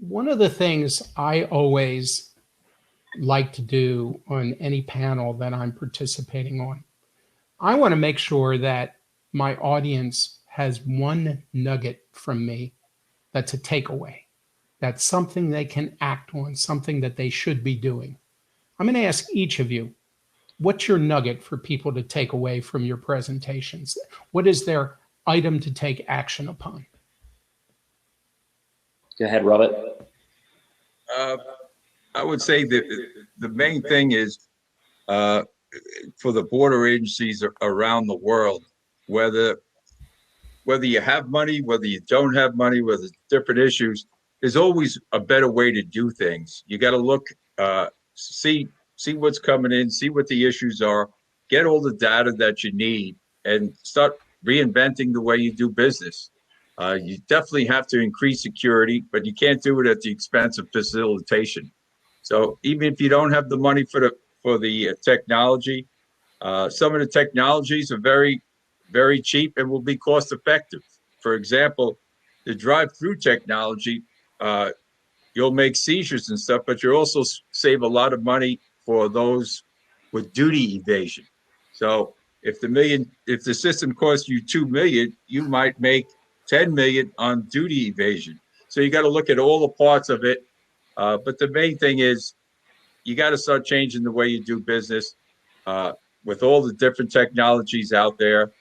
One of the things I always like to do on any panel that I'm participating on, I want to make sure that my audience has one nugget from me that's a takeaway. That's something they can act on, something that they should be doing. I'm going to ask each of you, what's your nugget for people to take away from your presentations? What is their item to take action upon? Go ahead, Robert. I would say that the main thing is for the border agencies around the world, whether you have money, whether you don't have money, whether it's different issues, there's always a better way to do things. You got to look, see what's coming in, see what the issues are, get all the data that you need, and start reinventing the way you do business. You definitely have to increase security, but you can't do it at the expense of facilitation. So even if you don't have the money for the technology, some of the technologies are very, very cheap and will be cost effective. For example, the drive-through technology, you'll make seizures and stuff, but you'll also save a lot of money for those with duty evasion. So if the system costs you $2 million, you might make $10 million on duty evasion. So you got to look at all the parts of it. But the main thing is you got to start changing the way you do business with all the different technologies out there.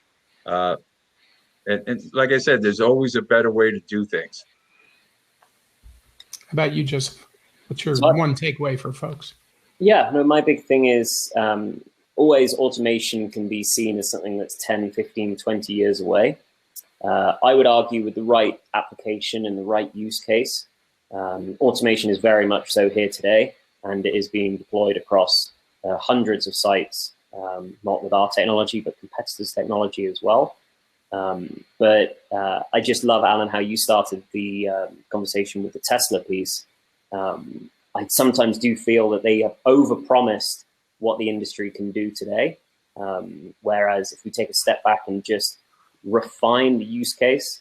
And like I said, there's always a better way to do things. How about you, Joseph? What's your one takeaway for folks? Yeah, no, my big thing is always automation can be seen as something that's 10, 15, 20 years away. I would argue with the right application and the right use case, automation is very much so here today, and it is being deployed across hundreds of sites, not with our technology, but competitors' technology as well. But I just love, Alan, how you started the conversation with the Tesla piece. I sometimes do feel that they have overpromised what the industry can do today. Whereas if we take a step back and just refine the use case,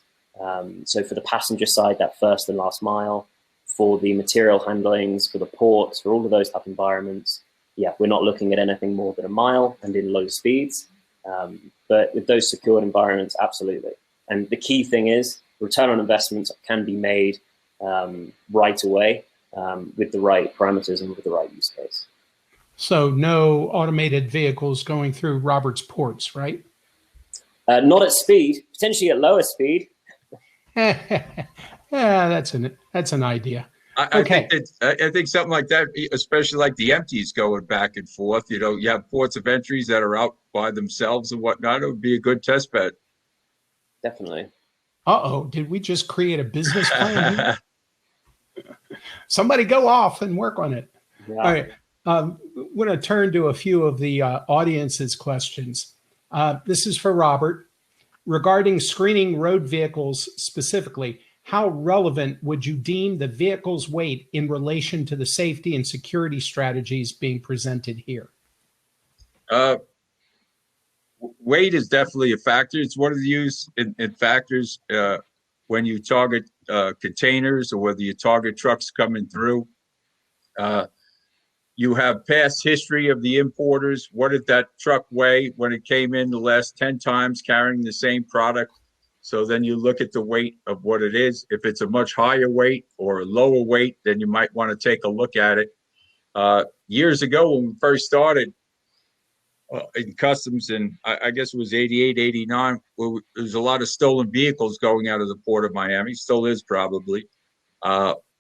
so for the passenger side, that first and last mile, for the material handlings, for the ports, for all of those type of environments, yeah, we're not looking at anything more than a mile and in low speeds. But with those secured environments, absolutely. And the key thing is return on investments can be made right away with the right parameters and with the right use case. So no automated vehicles going through Robert's ports, right? Not at speed, potentially at lower speed. Yeah, that's an idea. I think something like that, especially like the empties going back and forth. You know, you have ports of entries that are out by themselves and whatnot. It would be a good test bed. Definitely. Uh-oh, did we just create a business plan? Somebody go off and work on it. Yeah. All right. I'm going to turn to a few of the audience's questions. This is for Robert. Regarding screening road vehicles specifically, how relevant would you deem the vehicle's weight in relation to the safety and security strategies being presented here? Weight is definitely a factor. It's one of the use in factors when you target containers or whether you target trucks coming through. You have past history of the importers. What did that truck weigh when it came in the last 10 times carrying the same product? So then you look at the weight of what it is. If it's a much higher weight or a lower weight, then you might want to take a look at it. Years ago, when we first started in customs, and I guess it was 88, 89, there was a lot of stolen vehicles going out of the port of Miami, still is probably.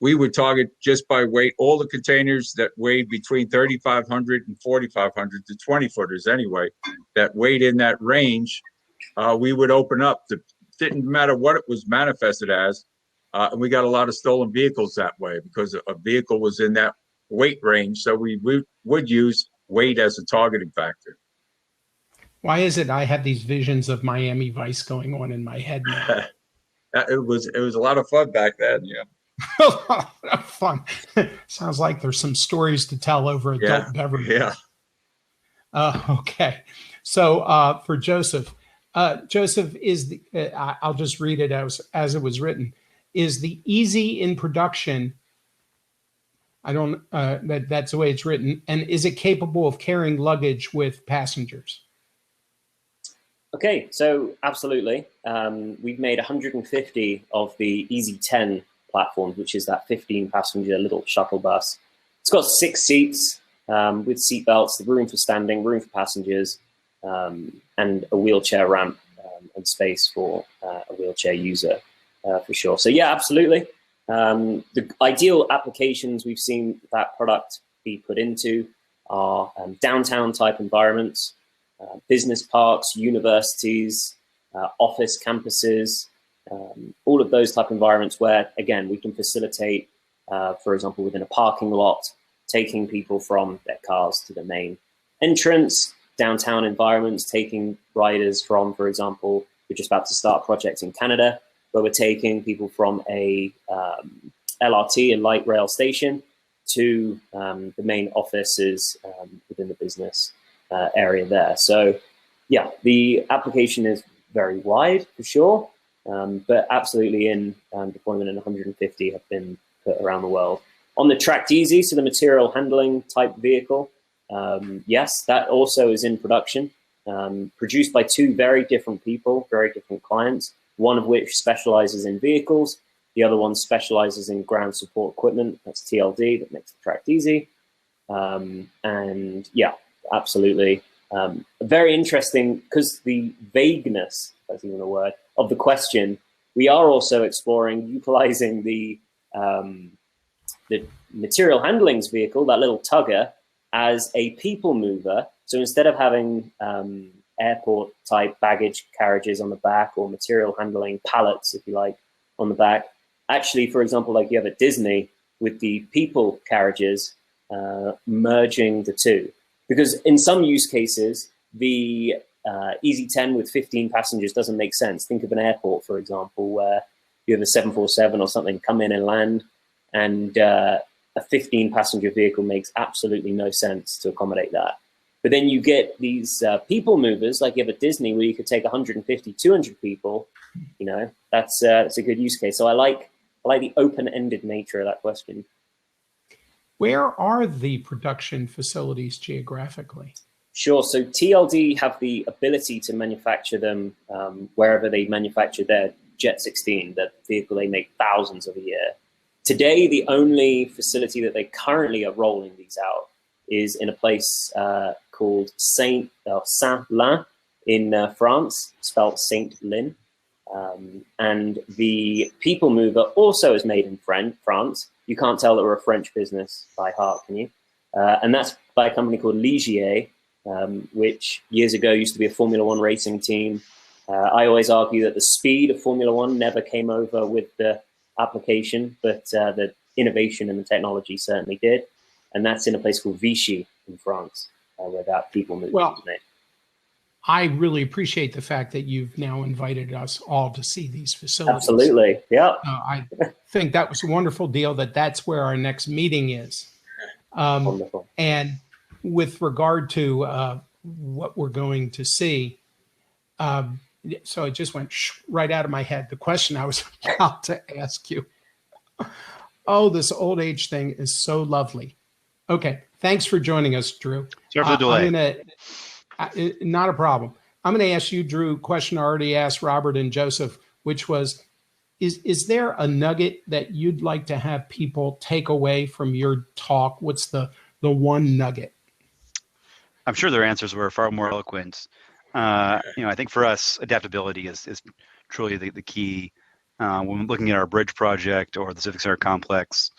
We would target just by weight all the containers that weighed between 3,500 and 4,500 to 20 footers anyway, that weighed in that range. We would open up. Didn't matter what it was manifested as. And we got a lot of stolen vehicles that way because a vehicle was in that weight range. So we would use weight as a targeting factor. Why is it I have these visions of Miami Vice going on in my head now? It was a lot of fun back then, yeah. A lot of fun. Sounds like there's some stories to tell over adult beverage. Yeah. Okay. So for Joseph, Joseph, I'll just read it as it was written. Is the easy in production I don't, that's the way it's written. And is it capable of carrying luggage with passengers? Okay, so absolutely. We've made 150 of the Easy 10 platforms, which is that 15-passenger little shuttle bus. It's got 6 seats with seat belts, the room for standing, room for passengers, and a wheelchair ramp and space for a wheelchair user for sure. So yeah, absolutely. The ideal applications we've seen that product be put into are downtown type environments, business parks, universities, office campuses, all of those type of environments where, again, we can facilitate, for example, within a parking lot, taking people from their cars to the main entrance, downtown environments, taking riders from, for example, we're just about to start a project in Canada, where we're taking people from a LRT, a light rail station, to the main offices within the business area there. So yeah, the application is very wide for sure, but absolutely in deployment in 150 have been put around the world. On the Tracked Easy, so the material handling type vehicle, yes, that also is in production, produced by 2 very different people, very different clients, one of which specializes in vehicles, the other one specializes in ground support equipment. That's TLD, that makes the Tracked Easy. And yeah, absolutely. Very interesting, because the vagueness, if that's even a word, of the question, we are also exploring utilizing the material handlings vehicle, that little tugger, as a people mover. So instead of having airport type baggage carriages on the back, or material handling pallets, if you like, on the back, actually, for example, like you have at Disney with the people carriages, merging the two. Because in some use cases, the Easy 10 with 15 passengers doesn't make sense. Think of an airport, for example, where you have a 747 or something come in and land, and a 15-passenger vehicle makes absolutely no sense to accommodate that. But then you get these people movers, like you have at Disney, where you could take 150, 200 people. You know, that's a good use case. So I like the open-ended nature of that question. Where are the production facilities geographically? Sure. So TLD have the ability to manufacture them wherever they manufacture their Jet 16, that vehicle they make thousands of a year. Today, the only facility that they currently are rolling these out is in a place called Saint-Lin in France, spelled Saint-Lin. And the people mover also is made in France. You can't tell that we're a French business by heart, can you? And that's by a company called Ligier, which years ago used to be a Formula One racing team. I always argue that the speed of Formula One never came over with the application, but the innovation and the technology certainly did. And that's in a place called Vichy in France, where that people mover is made. I really appreciate the fact that you've now invited us all to see these facilities. Absolutely, yeah. I think that was a wonderful deal, that's where our next meeting is. Wonderful. And with regard to what we're going to see, so it just went right out of my head, the question I was about to ask you. Oh, this old age thing is so lovely. Okay, thanks for joining us, Drew. Sorry for the delay. Not a problem. I'm going to ask you, Drew, a question I already asked Robert and Joseph, which was, is there a nugget that you'd like to have people take away from your talk? What's the one nugget? I'm sure their answers were far more eloquent. I think for us, adaptability is truly the key. When looking at our bridge project or the Civic Center complex,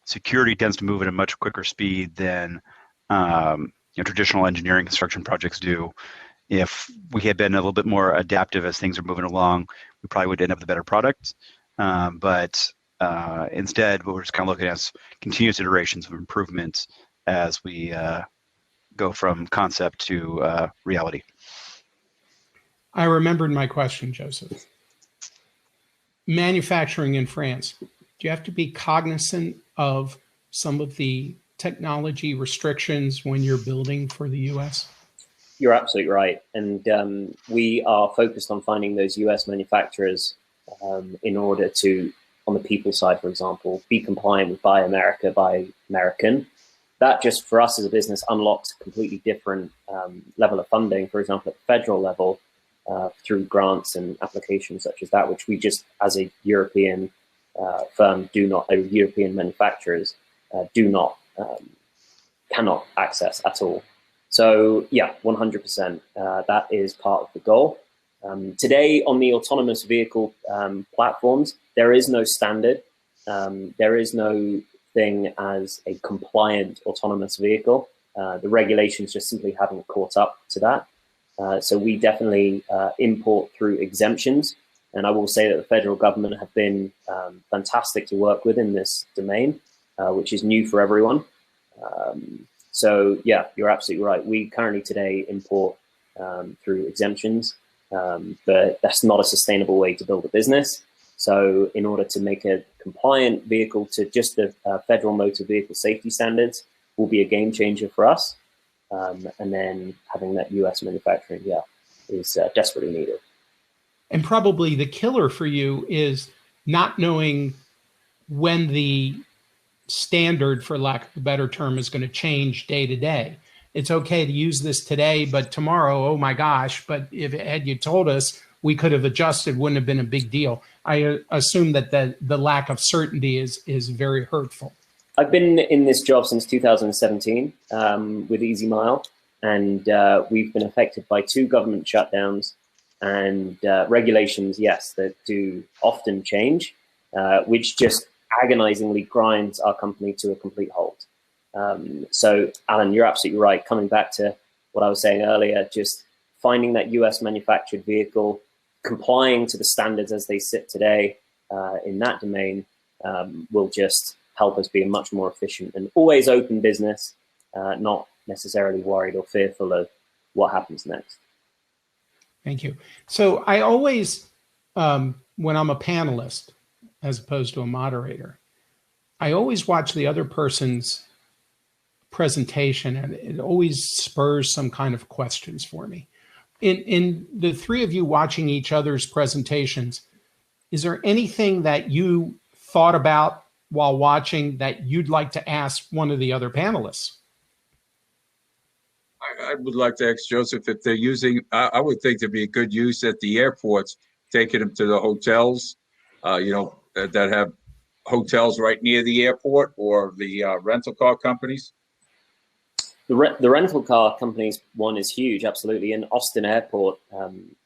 security tends to move at a much quicker speed than traditional engineering construction projects do. If we had been a little bit more adaptive as things are moving along, we probably would end up with a better product. But instead, what we're just kind of looking at is continuous iterations of improvement as we go from concept to reality. I remembered my question, Joseph. Manufacturing in France, do you have to be cognizant of some of the technology restrictions when you're building for the US? You're absolutely right. And we are focused on finding those US manufacturers in order to on the people side, for example, be compliant with Buy America, Buy American. That just for us as a business unlocks a completely different level of funding, for example, at the federal level, through grants and applications such as that, which we just, as a European firm, European manufacturers do not, cannot access at all. So yeah, 100%, that is part of the goal. Today on the autonomous vehicle platforms, there is no standard. There is no thing as a compliant autonomous vehicle. The regulations just simply haven't caught up to that. So we definitely import through exemptions. And I will say that the federal government have been fantastic to work with in this domain, which is new for everyone. So yeah, you're absolutely right. We currently today import through exemptions, but that's not a sustainable way to build a business. So in order to make a compliant vehicle to just the federal motor vehicle safety standards will be a game changer for us. And then having that US manufacturing, yeah, is desperately needed. And probably the killer for you is not knowing when the standard, for lack of a better term, is going to change day to day. It's okay to use this today, but tomorrow, oh my gosh, but if had you told us, we could have adjusted, wouldn't have been a big deal. I assume that the lack of certainty is very hurtful. I've been in this job since 2017 with EasyMile, and we've been affected by 2 government shutdowns and regulations, yes, that do often change, which just agonizingly grinds our company to a complete halt. So, Alan, you're absolutely right. Coming back to what I was saying earlier, just finding that US manufactured vehicle, complying to the standards as they sit today in that domain will just help us be a much more efficient and always open business, not necessarily worried or fearful of what happens next. Thank you. So I always, when I'm a panelist, as opposed to a moderator, I always watch the other person's presentation, and it always spurs some kind of questions for me. In the 3 of you watching each other's presentations, is there anything that you thought about while watching that you'd like to ask one of the other panelists? I would like to ask Joseph if they're using, I would think there'd be a good use at the airports, taking them to the hotels, that have hotels right near the airport, or the rental car companies. The rental car companies one is huge, absolutely. In Austin Airport,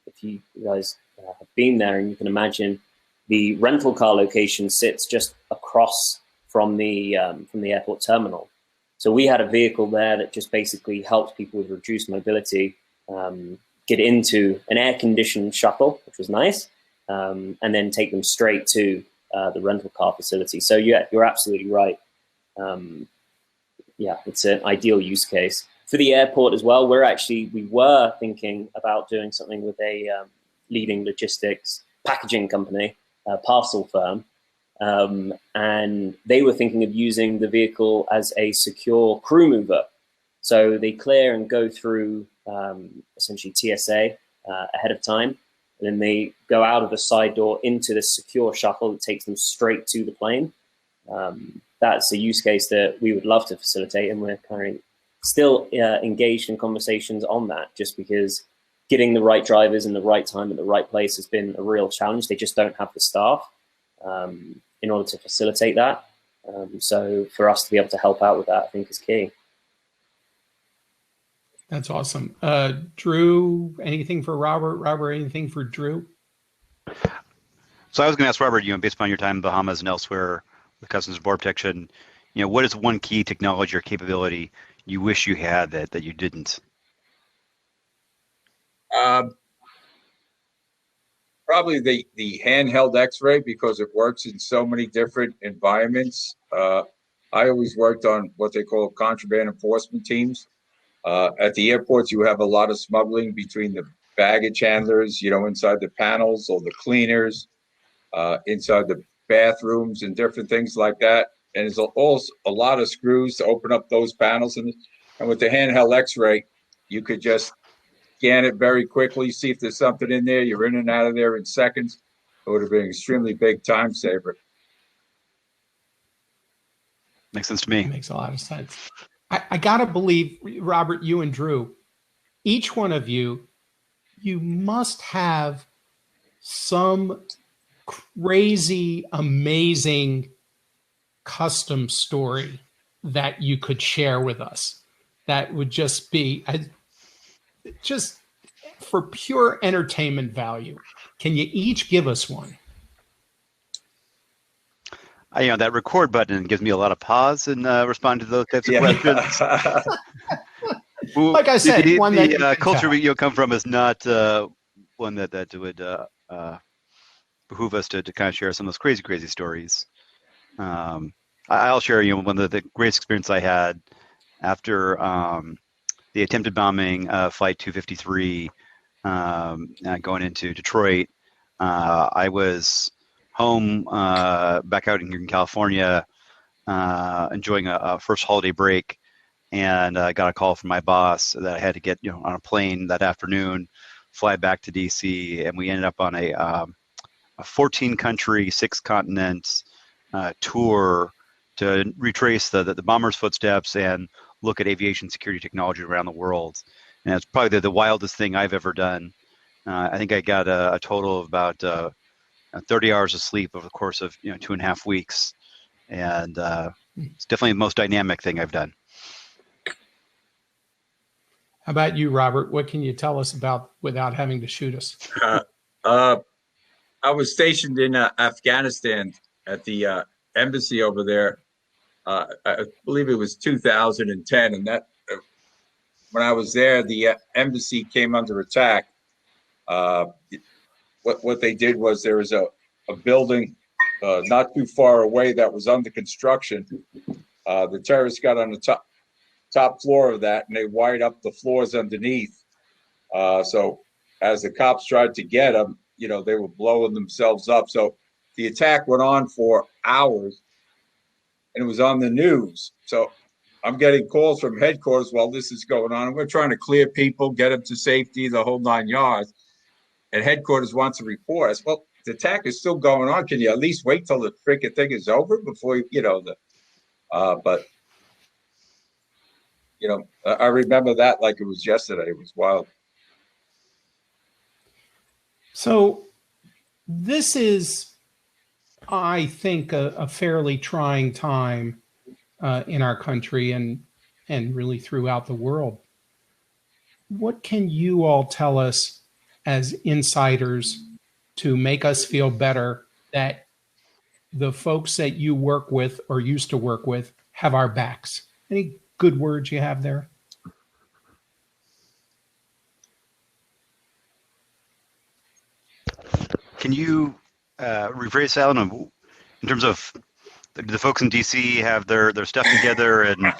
if you guys have been there, and you can imagine, the rental car location sits just across from the airport terminal. So we had a vehicle there that just basically helped people with reduced mobility get into an air-conditioned shuttle, which was nice, and then take them straight to the rental car facility. So yeah, you're absolutely right. Yeah, it's an ideal use case. For the airport as well, we were thinking about doing something with a leading logistics packaging company, parcel firm, and they were thinking of using the vehicle as a secure crew mover. So they clear and go through essentially TSA ahead of time, and then they go out of the side door into the secure shuttle that takes them straight to the plane. That's a use case that we would love to facilitate, and we're currently still engaged in conversations on that, just because getting the right drivers in the right time at the right place has been a real challenge. They just don't have the staff in order to facilitate that. So for us to be able to help out with that, I think is key. That's awesome. Drew, anything for Robert? Robert, anything for Drew? So I was going to ask Robert, based upon your time in Bahamas and elsewhere with customs and border protection, what is one key technology or capability you wish you had that you didn't? Probably the handheld X-ray, because it works in so many different environments. I always worked on what they call contraband enforcement teams. At the airports, you have a lot of smuggling between the baggage handlers, inside the panels, or the cleaners, inside the bathrooms and different things like that. And there's also a lot of screws to open up those panels. And with the handheld X-ray, you could just scan it very quickly, see if there's something in there. You're in and out of there in seconds. It would have been an extremely big time saver. Makes sense to me. It makes a lot of sense. I got to believe, Robert, you and Drew, each one of you, you must have some crazy, amazing custom story that you could share with us that would just be just for pure entertainment value. Can you each give us one? That record button gives me a lot of pause and respond to those types of questions. Like I said, the culture we come from is not one that would behoove us to kind of share some of those crazy stories. I'll share one of the greatest experience I had after the attempted bombing of Flight 253 going into Detroit. I was home back out in California, enjoying a first holiday break, and I got a call from my boss that I had to get on a plane that afternoon, fly back to DC, and we ended up on a 14-country, 6-continent tour to retrace the bomber's footsteps and look at aviation security technology around the world. And it's probably the wildest thing I've ever done. I think I got a total of about 30 hours of sleep over the course of 2.5 weeks, and it's definitely the most dynamic thing I've done. How about you, Robert? What can you tell us about without having to shoot us? I was stationed in Afghanistan at the embassy over there. I believe it was 2010, and that when I was there, the embassy came under attack. What they did was there was a building not too far away that was under construction. The terrorists got on the top floor of that, and they wired up the floors underneath. So as the cops tried to get them, they were blowing themselves up. So the attack went on for hours, and it was on the news. So I'm getting calls from headquarters while this is going on. We're trying to clear people, get them to safety, the whole 9 yards. And headquarters wants a report. I said, well, the attack is still going on. Can you at least wait till the freaking thing is over before but I remember that like it was yesterday. It was wild. So this is, I think, a fairly trying time in our country and really throughout the world. What can you all tell us as insiders to make us feel better that the folks that you work with or used to work with have our backs? Any good words you have there? Can you rephrase, Alan, in terms of the folks in DC have their stuff together and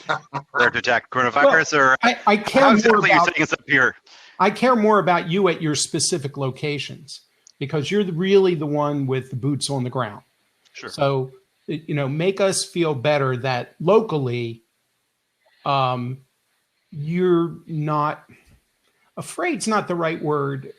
they're to attack coronavirus, well, or I care how more exactly about, you're setting us up here? I care more about you at your specific locations because you're really the one with the boots on the ground. Sure. So, make us feel better that locally, you're not afraid's not the right word,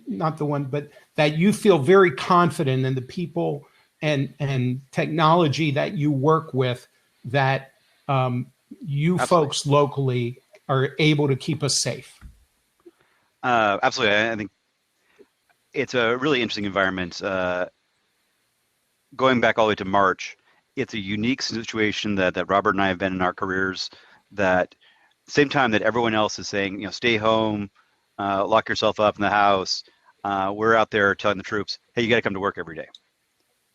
not the one, but that you feel very confident in the people and technology that you work with, that you Absolutely. folks locally are able to keep us safe. Absolutely. I think it's a really interesting environment. Going back all the way to March, it's a unique situation that Robert and I have been in our careers, that same time that everyone else is saying, stay home, lock yourself up in the house, we're out there telling the troops, hey, you got to come to work every day.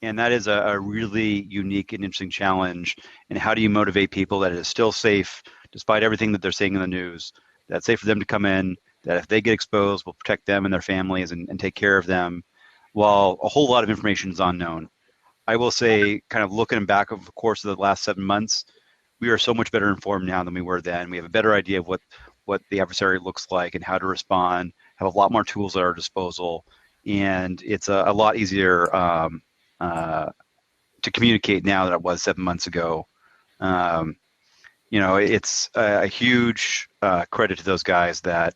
And that is a really unique and interesting challenge. And how do you motivate people that it is still safe, despite everything that they're seeing in the news, that it's safe for them to come in, that if they get exposed, we'll protect them and their families and take care of them, while a whole lot of information is unknown. I will say, kind of looking back over the course of the last 7 months, we are so much better informed now than we were then. We have a better idea of what the adversary looks like and how to respond, have a lot more tools at our disposal, and it's a lot easier to communicate now than it was 7 months ago. It's a huge credit to those guys that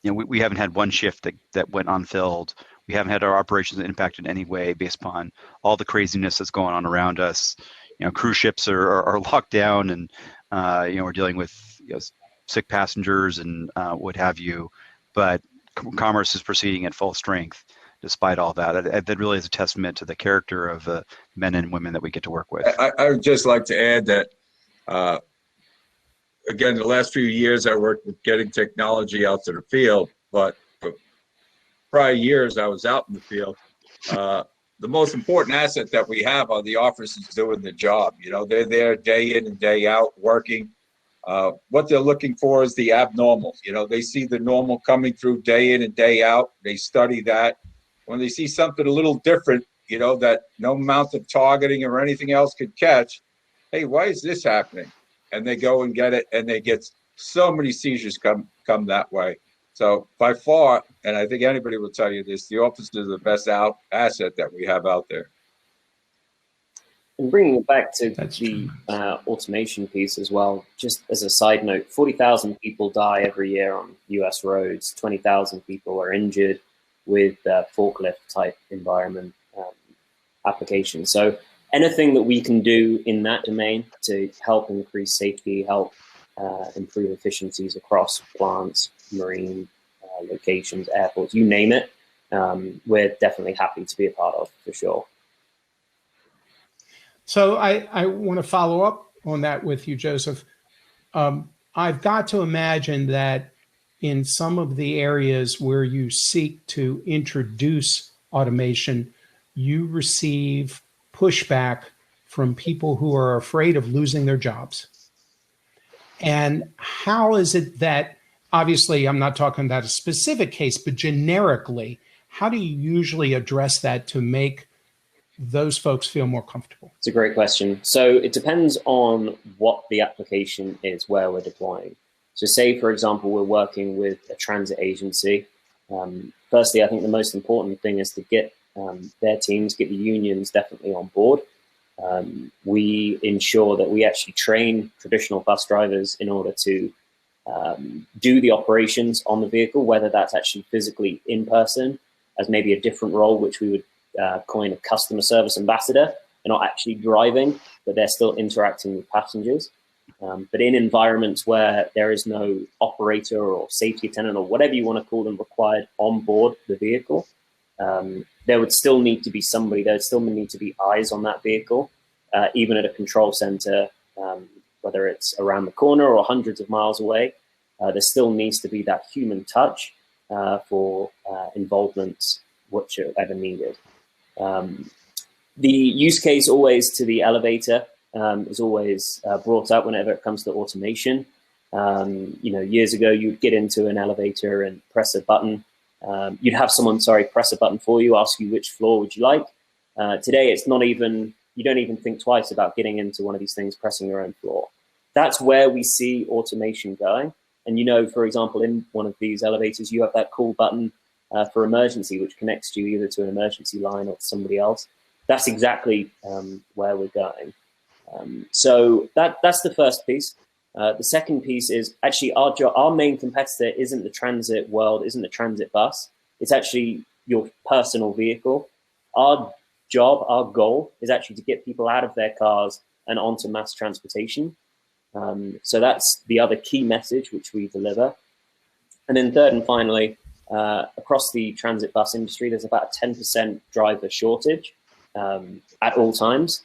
we haven't had one shift that went unfilled. We haven't had our operations impacted in any way based upon all the craziness that's going on around us. cruise ships are locked down, and we're dealing with sick passengers and what have you, but commerce is proceeding at full strength despite all that. That really is a testament to the character of the men and women that we get to work with. I would just like to add that, again, the last few years I worked with getting technology out to the field, but for prior years I was out in the field. The most important asset that we have are the officers doing the job. They're there day in and day out working. What they're looking for is the abnormal. They see the normal coming through day in and day out. They study that. When they see something a little different, that no amount of targeting or anything else could catch, hey, why is this happening? And they go and get it, and they get so many seizures come that way. So by far, and I think anybody will tell you this, the officers are the best asset that we have out there. And bringing it back to the automation piece as well, just as a side note, 40,000 people die every year on US roads, 20,000 people are injured with forklift type environment applications. So anything that we can do in that domain to help increase safety, help improve efficiencies across plants, marine locations, airports, you name it, we're definitely happy to be a part of, for sure. So I want to follow up on that with you, Joseph. I've got to imagine that in some of the areas where you seek to introduce automation, you receive pushback from people who are afraid of losing their jobs. And how is it that, obviously, I'm not talking about a specific case, but generically, how do you usually address that to make those folks feel more comfortable? It's a great question. So it depends on what the application is, where we're deploying. So say, for example, we're working with a transit agency. Firstly, I think the most important thing is to get their teams, get the unions definitely on board. We ensure that we actually train traditional bus drivers in order to do the operations on the vehicle, whether that's actually physically in person as maybe a different role, which we would coin a customer service ambassador. They're not actually driving, but they're still interacting with passengers. But in environments where there is no operator or safety attendant or whatever you want to call them required on board the vehicle, there would still need to be somebody, there would still need to be eyes on that vehicle, even at a control center, whether it's around the corner or hundreds of miles away. There still needs to be that human touch for involvement, whichever needed. The use case always to the elevator is always brought up whenever it comes to automation. Years ago, you'd get into an elevator and press a button. You'd have someone, press a button for you, ask you which floor would you like. Today, it's not even, you don't even think twice about getting into one of these things, pressing your own floor. That's where we see automation going. And for example, in one of these elevators, you have that call button for emergency, which connects you either to an emergency line or to somebody else. That's exactly where we're going. So that's the first piece. The second piece is actually our main competitor isn't the transit world, isn't the transit bus. It's actually your personal vehicle. Our job, our goal is actually to get people out of their cars and onto mass transportation. So that's the other key message which we deliver. And then third and finally, across the transit bus industry, there's about a 10% driver shortage at all times.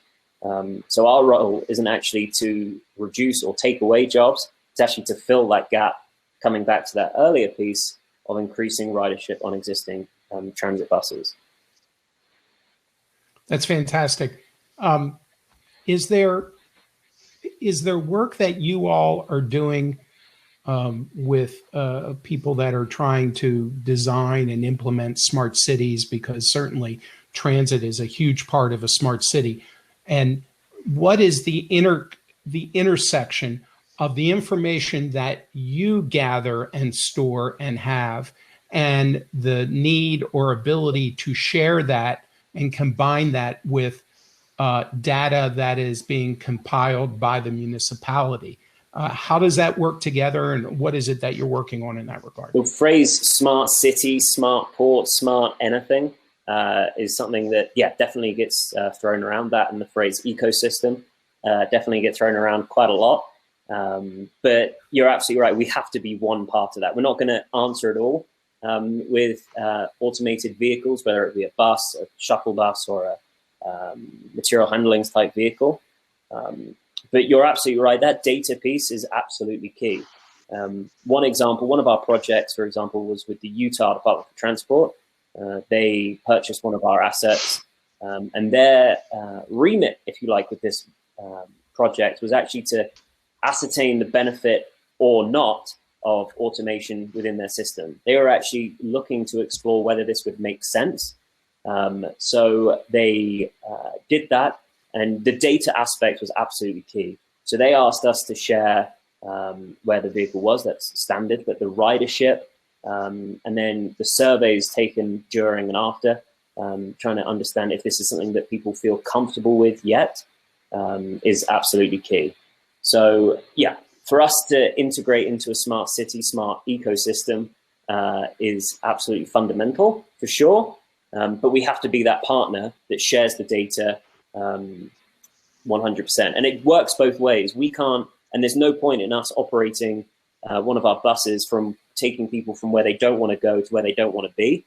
So our role isn't actually to reduce or take away jobs. It's actually to fill that gap, coming back to that earlier piece of increasing ridership on existing transit buses. That's fantastic. Is there work that you all are doing with people that are trying to design and implement smart cities? Because certainly transit is a huge part of a smart city. And what is the intersection of the information that you gather and store and have, and the need or ability to share that and combine that with data that is being compiled by the municipality? How does that work together, and what is it that you're working on in that regard? The phrase smart city, smart port, smart anything is something that, definitely gets thrown around, that and the phrase ecosystem. definitely get thrown around quite a lot. But you're absolutely right. We have to be one part of that. We're not going to answer it all with automated vehicles, whether it be a bus, a shuttle bus, or a material handling type vehicle. But you're absolutely right. That data piece is absolutely key. One example, one of our projects, for example, was with the Utah Department of Transport. They purchased one of our assets, and their remit, if you like, with this project was actually to ascertain the benefit or not of automation within their system. They were actually looking to explore whether this would make sense. So they did that, and the data aspect was absolutely key. So they asked us to share where the vehicle was, that's standard, but the ridership, and then the surveys taken during and after, trying to understand if this is something that people feel comfortable with yet, is absolutely key. So yeah, for us to integrate into a smart city, smart ecosystem is absolutely fundamental for sure. But we have to be that partner that shares the data 100%. And it works both ways. We can't, and there's no point in us operating one of our buses from taking people from where they don't want to go to where they don't want to be.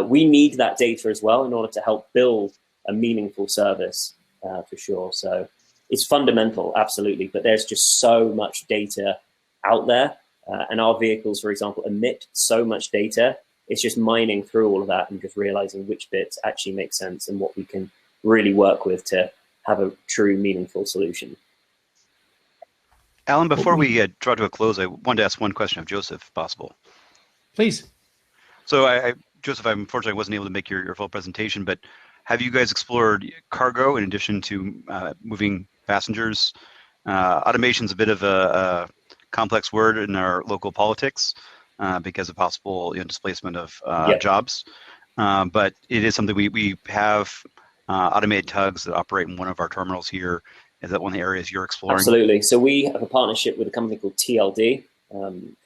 We need that data as well in order to help build a meaningful service for sure. So it's fundamental, absolutely. But there's just so much data out there. And our vehicles, for example, emit so much data. It's just mining through all of that and just realizing which bits actually make sense and what we can really work with to have a true meaningful solution. Alan, before we draw to a close, I wanted to ask one question of Joseph, if possible. Please. So Joseph, unfortunately, I wasn't able to make your full presentation, but have you guys explored cargo in addition to moving passengers? Automation's a bit of a complex word in our local politics because of possible displacement of jobs. But it is something we have automated tugs that operate in one of our terminals here. Is that one of the areas you're exploring? Absolutely. So we have a partnership with a company called TLD,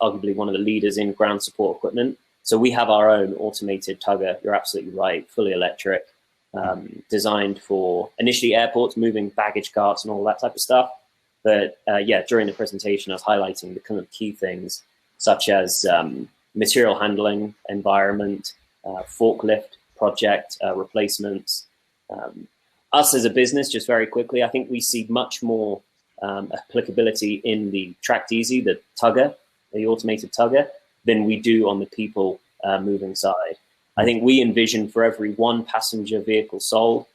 arguably one of the leaders in ground support equipment. So we have our own automated tugger. You're absolutely right, fully electric, designed for initially airports, moving baggage carts and all that type of stuff. But yeah, during the presentation, I was highlighting the kind of key things such as material handling environment, forklift project replacements. Us as a business, just very quickly, I think we see much more applicability in the Tracked Easy, the tugger, the automated tugger, than we do on the people moving side. I think we envision for every one passenger vehicle sold,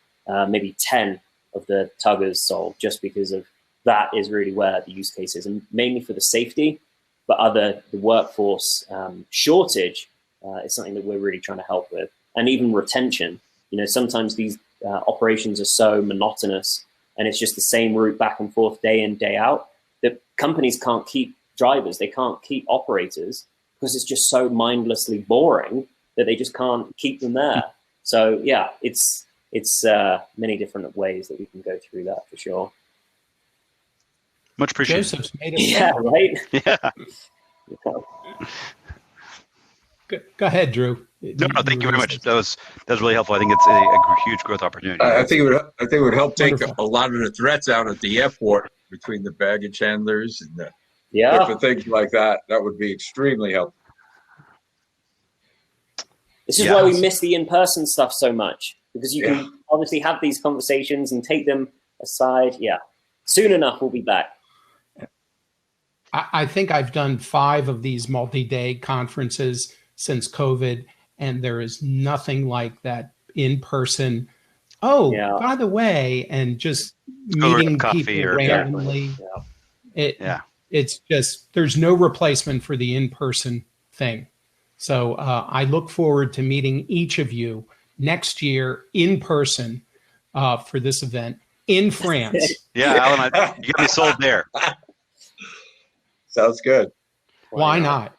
maybe 10 of the tuggers sold, just because of that is really where the use case is, and mainly for the safety, but the workforce shortage is something that we're really trying to help with, and even retention. Sometimes these operations are so monotonous and it's just the same route back and forth day in, day out, that companies can't keep drivers, they can't keep operators because it's just so mindlessly boring that they just can't keep them there. So yeah, it's many different ways that we can go through that for sure. Much appreciated. Joseph's made it. Yeah, right? Yeah. Go ahead, Drew. No, thank you very much. That was really helpful. I think it's a huge growth opportunity. I think it would help take Wonderful. a lot of the threats out at the airport between the baggage handlers and the Yeah. different things like that. That would be extremely helpful. This is why we miss the in-person stuff so much, because you can obviously have these conversations and take them aside. Yeah. Soon enough, we'll be back. I think I've done 5 of these multi-day conferences since COVID, and there is nothing like that in person. Oh, by the way, and just meeting people randomly. It's just, there's no replacement for the in-person thing. So I look forward to meeting each of you next year in person for this event in France. Yeah, Alan, you got me sold there. Sounds good. Why not?